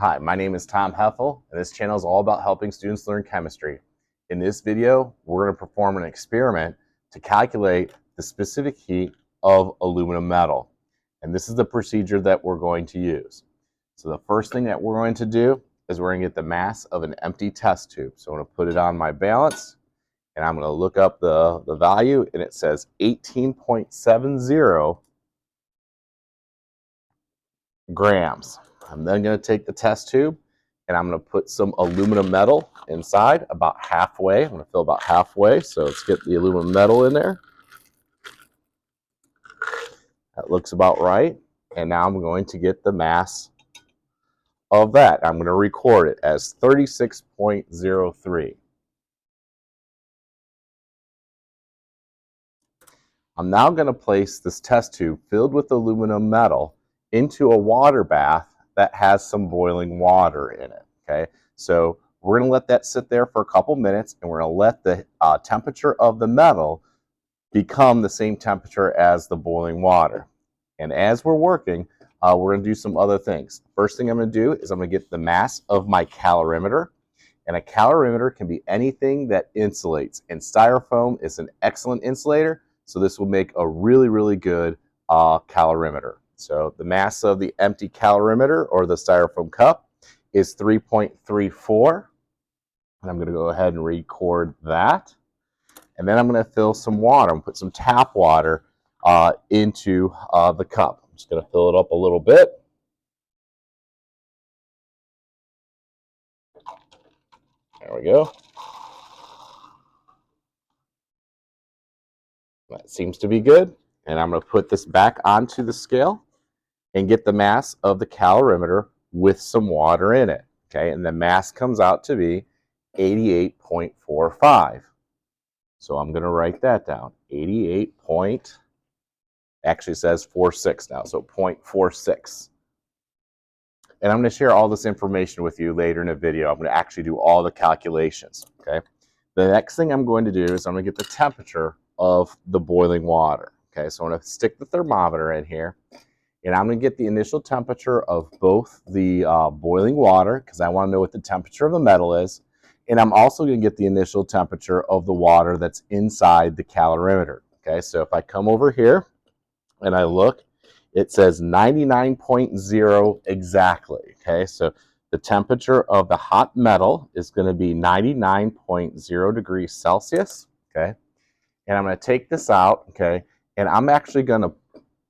Hi, my name is Tom Heffel, and this channel is all about helping students learn chemistry. In this video, we're going to perform an experiment to calculate the specific heat of aluminum metal. And this is the procedure that we're going to use. So the first thing that we're going to do is we're going to get the mass of an empty test tube. So I'm going to put it on my balance, and I'm going to look up the value, and it says 18.70 grams. I'm then going to take the test tube and I'm going to put some aluminum metal inside about halfway. I'm going to fill about halfway, so let's get the aluminum metal in there. That looks about right. And now I'm going to get the mass of that. I'm going to record it as 36.03. I'm now going to place this test tube filled with aluminum metal into a water bath that has some boiling water in it. Okay, so we're going to let that sit there for a couple minutes, and we're going to let the temperature of the metal become the same temperature as the boiling water. And as we're working, we're going to do some other things. First thing I'm going to do is I'm going to get the mass of my calorimeter. And a calorimeter can be anything that insulates. And styrofoam is an excellent insulator, so this will make a really, really good calorimeter. So the mass of the empty calorimeter, or the styrofoam cup, is 3.34. And I'm going to go ahead and record that. And then I'm going to fill some water. I'm going to put some tap water into the cup. I'm just going to fill it up a little bit. There we go. That seems to be good. And I'm going to put this back onto the scale and get the mass of the calorimeter with some water in it. Okay, and the mass comes out to be 88.45. So I'm going to write that down. 88 point, actually says 46 now, so 0.46. And I'm going to share all this information with you later in the video. I'm going to actually do all the calculations. Okay, the next thing I'm going to do is I'm going to get the temperature of the boiling water. Okay, so I'm going to stick the thermometer in here, and I'm going to get the initial temperature of both the boiling water, because I want to know what the temperature of the metal is, and I'm also going to get the initial temperature of the water that's inside the calorimeter. Okay, so if I come over here and I look, it says 99.0 exactly. Okay, so the temperature of the hot metal is going to be 99.0 degrees Celsius. Okay, and I'm going to take this out. Okay, and I'm actually going to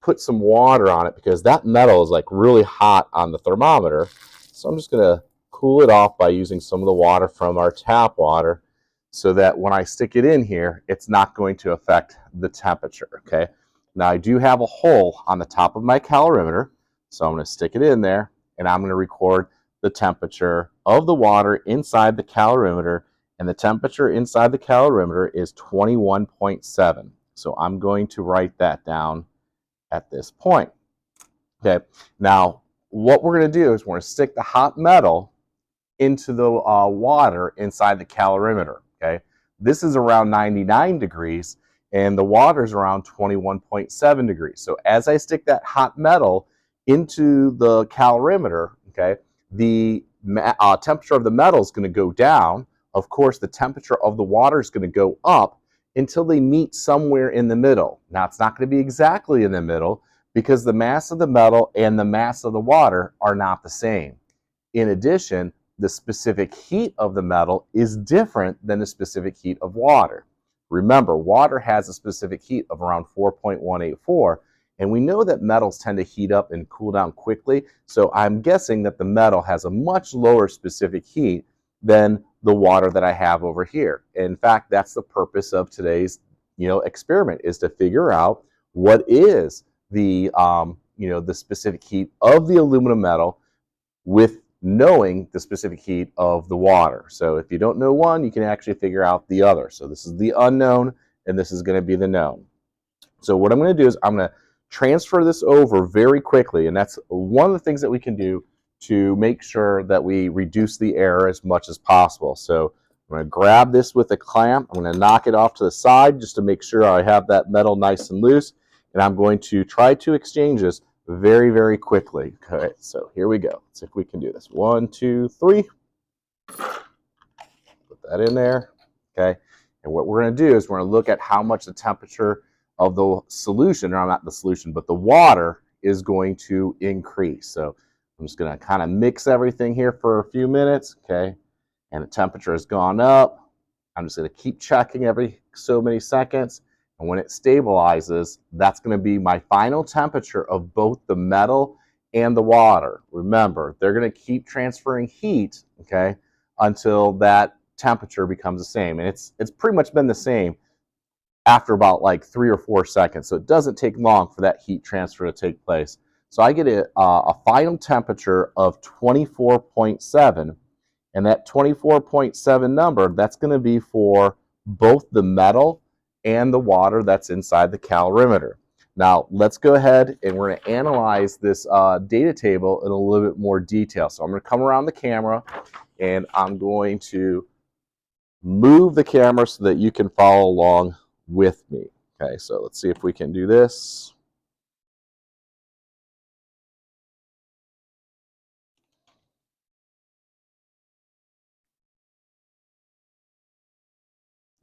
put some water on it because that metal is like really hot on the thermometer. So I'm just going to cool it off by using some of the water from our tap water, so that when I stick it in here, it's not going to affect the temperature. Okay, now I do have a hole on the top of my calorimeter, so I'm going to stick it in there, and I'm going to record the temperature of the water inside the calorimeter, and the temperature inside the calorimeter is 21.7. So I'm going to write that down at this point. Okay, now what we're going to do is we're going to stick the hot metal into the water inside the calorimeter. Okay, this is around 99 degrees, and the water is around 21.7 degrees. So as I stick that hot metal into the calorimeter, okay, the temperature of the metal is going to go down. Of course, the temperature of the water is going to go up until they meet somewhere in the middle. Now, it's not going to be exactly in the middle, because the mass of the metal and the mass of the water are not the same. In addition, the specific heat of the metal is different than the specific heat of water. Remember, water has a specific heat of around 4.184, and we know that metals tend to heat up and cool down quickly, so I'm guessing that the metal has a much lower specific heat than the water that I have over here. In fact, that's the purpose of today's experiment, is to figure out what is the the specific heat of the aluminum metal with knowing the specific heat of the water. So if you don't know one, you can actually figure out the other. So this is the unknown, and this is going to be the known. So what I'm going to do is I'm going to transfer this over very quickly, and that's one of the things that we can do to make sure that we reduce the error as much as possible. So I'm going to grab this with a clamp. I'm going to knock it off to the side just to make sure I have that metal nice and loose, and I'm going to try to exchange this very, very quickly. Okay, so here we go. Let's see if we can do this. 1, 2, 3. Put that in there. Okay, and what we're going to do is we're going to look at how much the temperature of the solution, or not the solution, but the water is going to increase. So I'm just going to kind of mix everything here for a few minutes. Okay, and the temperature has gone up. I'm just going to keep checking every so many seconds. And when it stabilizes, that's going to be my final temperature of both the metal and the water. Remember, they're going to keep transferring heat, okay, until that temperature becomes the same. And it's pretty much been the same after about like 3 or 4 seconds. So it doesn't take long for that heat transfer to take place. So I get a final temperature of 24.7. And that 24.7 number, that's going to be for both the metal and the water that's inside the calorimeter. Now, let's go ahead and we're going to analyze this data table in a little bit more detail. So I'm going to come around the camera and I'm going to move the camera so that you can follow along with me. Okay, so let's see if we can do this.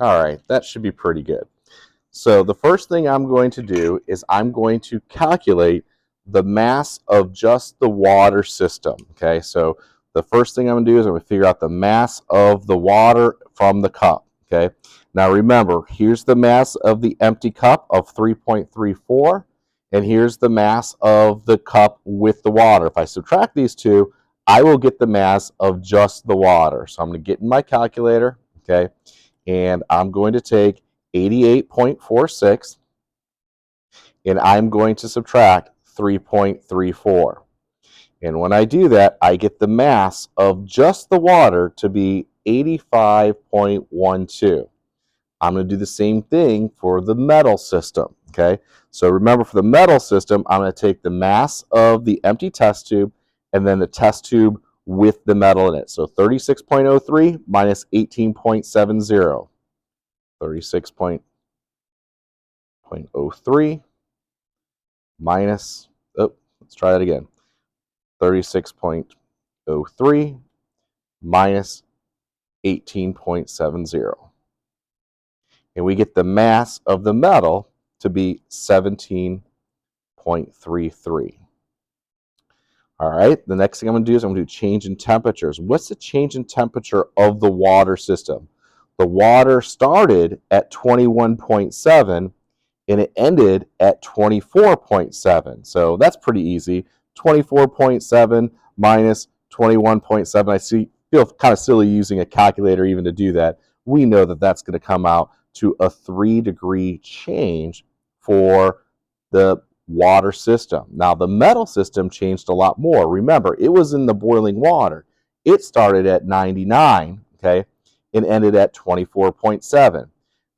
All right, that should be pretty good. So the first thing I'm going to do is I'm going to calculate the mass of just the water system. Okay, so the first thing I'm going to do is I'm going to figure out the mass of the water from the cup. Okay, now remember, here's the mass of the empty cup of 3.34, and here's the mass of the cup with the water. If I subtract these two, I will get the mass of just the water. So I'm going to get in my calculator, okay, and I'm going to take 88.46, and I'm going to subtract 3.34. And when I do that, I get the mass of just the water to be 85.12. I'm going to do the same thing for the metal system, okay? So remember, for the metal system, I'm going to take the mass of the empty test tube and then the test tube with the metal in it. So 36.03 minus 18.70. 36.03 minus, let's try that again. 36.03 minus 18.70. And we get the mass of the metal to be 17.33. All right, the next thing I'm going to do is I'm going to do change in temperatures. What's the change in temperature of the water system? The water started at 21.7 and it ended at 24.7. So that's pretty easy. 24.7 minus 21.7. I feel kind of silly using a calculator even to do that. We know that that's going to come out to a 3-degree change for the water system. Now, the metal system changed a lot more. Remember, it was in the boiling water. It started at 99, okay, and ended at 24.7.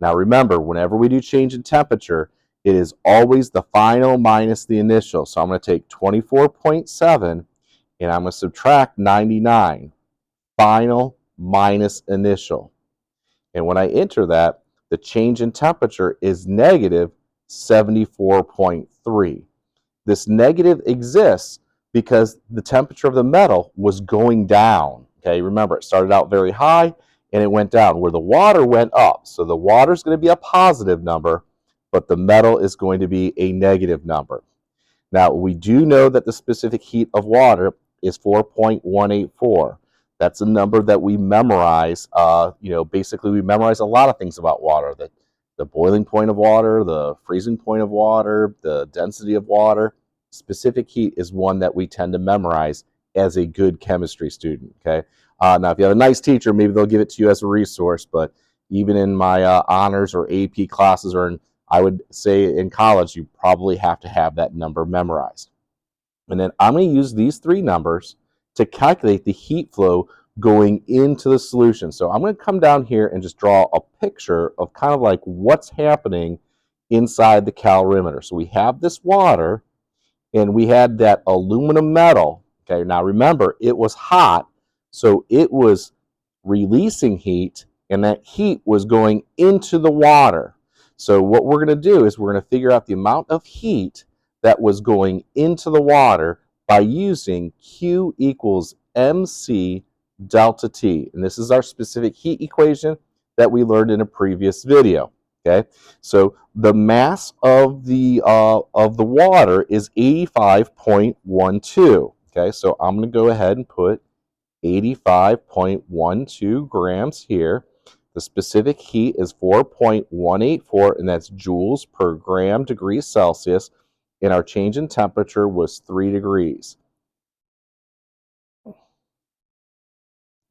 Now, remember, whenever we do change in temperature, it is always the final minus the initial. So I'm going to take 24.7 and I'm going to subtract 99, final minus initial. And when I enter that, the change in temperature is negative 74.3. This negative exists because the temperature of the metal was going down. Okay, remember, it started out very high and it went down, where the water went up. So the water is going to be a positive number, but the metal is going to be a negative number. Now, we do know that the specific heat of water is 4.184. That's a number that we memorize. Basically, we memorize a lot of things about water. The boiling point of water, the freezing point of water, the density of water. Specific heat is one that we tend to memorize as a good chemistry student, okay? Now, if you have a nice teacher, maybe they'll give it to you as a resource, but even in my honors or AP classes, or I would say in college, you probably have to have that number memorized. And then I'm going to use these 3 numbers to calculate the heat flow going into the solution. So I'm going to come down here and just draw a picture of kind of like what's happening inside the calorimeter. So we have this water, and we had that aluminum metal. Okay, now remember, it was hot, so it was releasing heat, and that heat was going into the water. So what we're going to do is we're going to figure out the amount of heat that was going into the water by using Q equals mc delta T. And this is our specific heat equation that we learned in a previous video. Okay, so the mass of the water is 85.12. Okay, so I'm going to go ahead and put 85.12 grams here. The specific heat is 4.184, and that's joules per gram degrees Celsius. And our change in temperature was 3 degrees.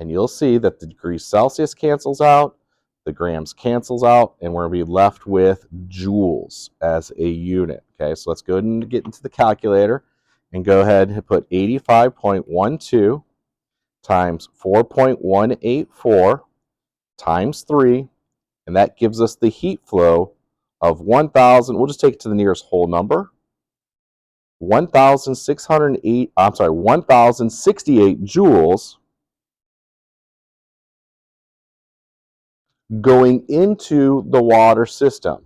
And you'll see that the degrees Celsius cancels out, the grams cancels out, and we're going to be left with joules as a unit. Okay, so let's go ahead and get into the calculator and go ahead and put 85.12 times 4.184 times 3, and that gives us the heat flow of 1,000. We'll just take it to the nearest whole number. 1,68 joules going into the water system.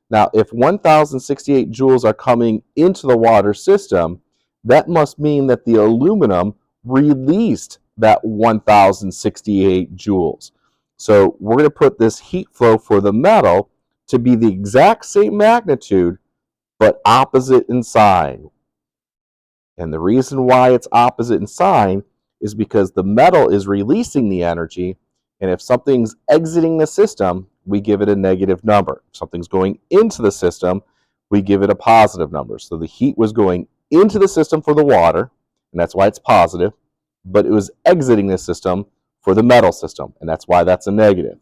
Now, if 1,068 joules are coming into the water system, that must mean that the aluminum released that 1,068 joules. So we're going to put this heat flow for the metal to be the exact same magnitude, but opposite in sign. And the reason why it's opposite in sign is because the metal is releasing the energy, and if something's exiting the system, we give it a negative number. If something's going into the system, we give it a positive number. So the heat was going into the system for the water, and that's why it's positive, but it was exiting the system for the metal system, and that's why that's a negative.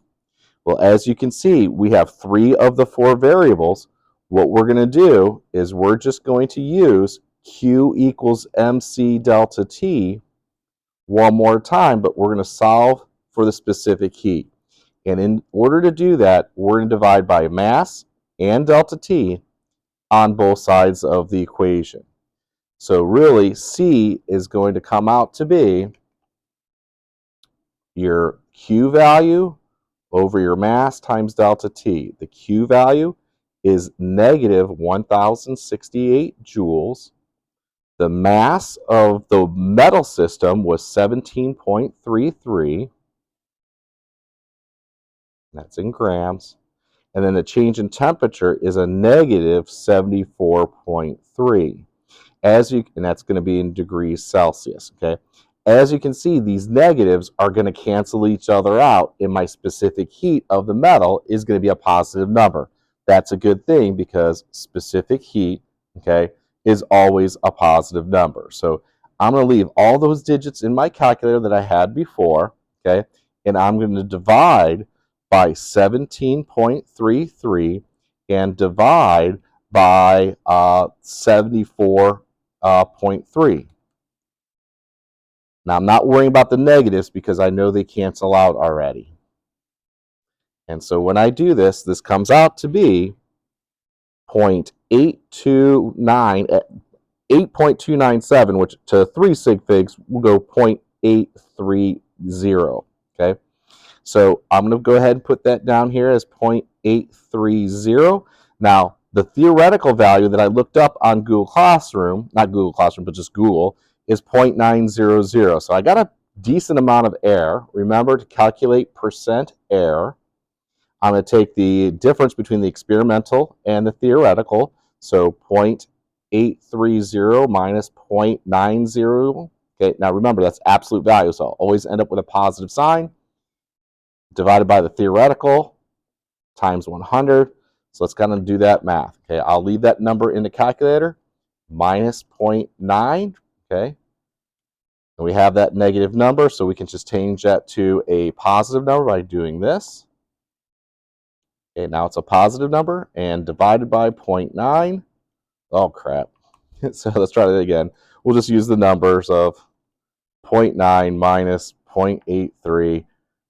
Well, as you can see, we have 3 of the 4 variables. What we're going to do is we're just going to use Q equals mc delta T one more time, but we're going to solve for the specific heat. And in order to do that, we're going to divide by mass and delta T on both sides of the equation. So really, C is going to come out to be your Q value over your mass times delta T. The Q value is negative 1,068 joules. The mass of the metal system was 17.33. That's in grams. And then the change in temperature is a negative 74.3. And that's going to be in degrees Celsius. Okay. As you can see, these negatives are going to cancel each other out, and my specific heat of the metal is going to be a positive number. That's a good thing because specific heat, okay, is always a positive number. So I'm going to leave all those digits in my calculator that I had before, okay, and I'm going to divide by 17.33 and divide by 74.3. Now, I'm not worrying about the negatives because I know they cancel out already. And so when I do this, this comes out to be 8.297, which to 3 sig figs will go 0.830. Okay, so I'm going to go ahead and put that down here as 0.830. Now, the theoretical value that I looked up on Google Classroom, not Google Classroom, but just Google, is 0.900. So I got a decent amount of error. Remember to calculate percent error. I'm going to take the difference between the experimental and the theoretical. So 0.830 minus 0.90. Okay, now remember that's absolute value, so I'll always end up with a positive sign. Divided by the theoretical times 100. So let's kind of do that math. Okay, I'll leave that number in the calculator, minus 0.9. Okay, and we have that negative number, so we can just change that to a positive number by doing this. Okay, now it's a positive number, and divided by 0.9. Oh, crap. So let's try that again. We'll just use the numbers of 0.9 minus 0.83. Okay,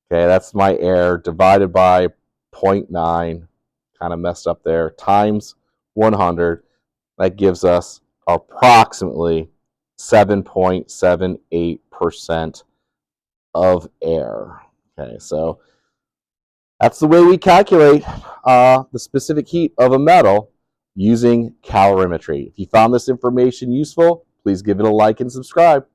that's my error, divided by 0.9. Kind of messed up there, times 100. That gives us approximately 7.78% of error. Okay, so that's the way we calculate the specific heat of a metal using calorimetry. If you found this information useful, please give it a like and subscribe.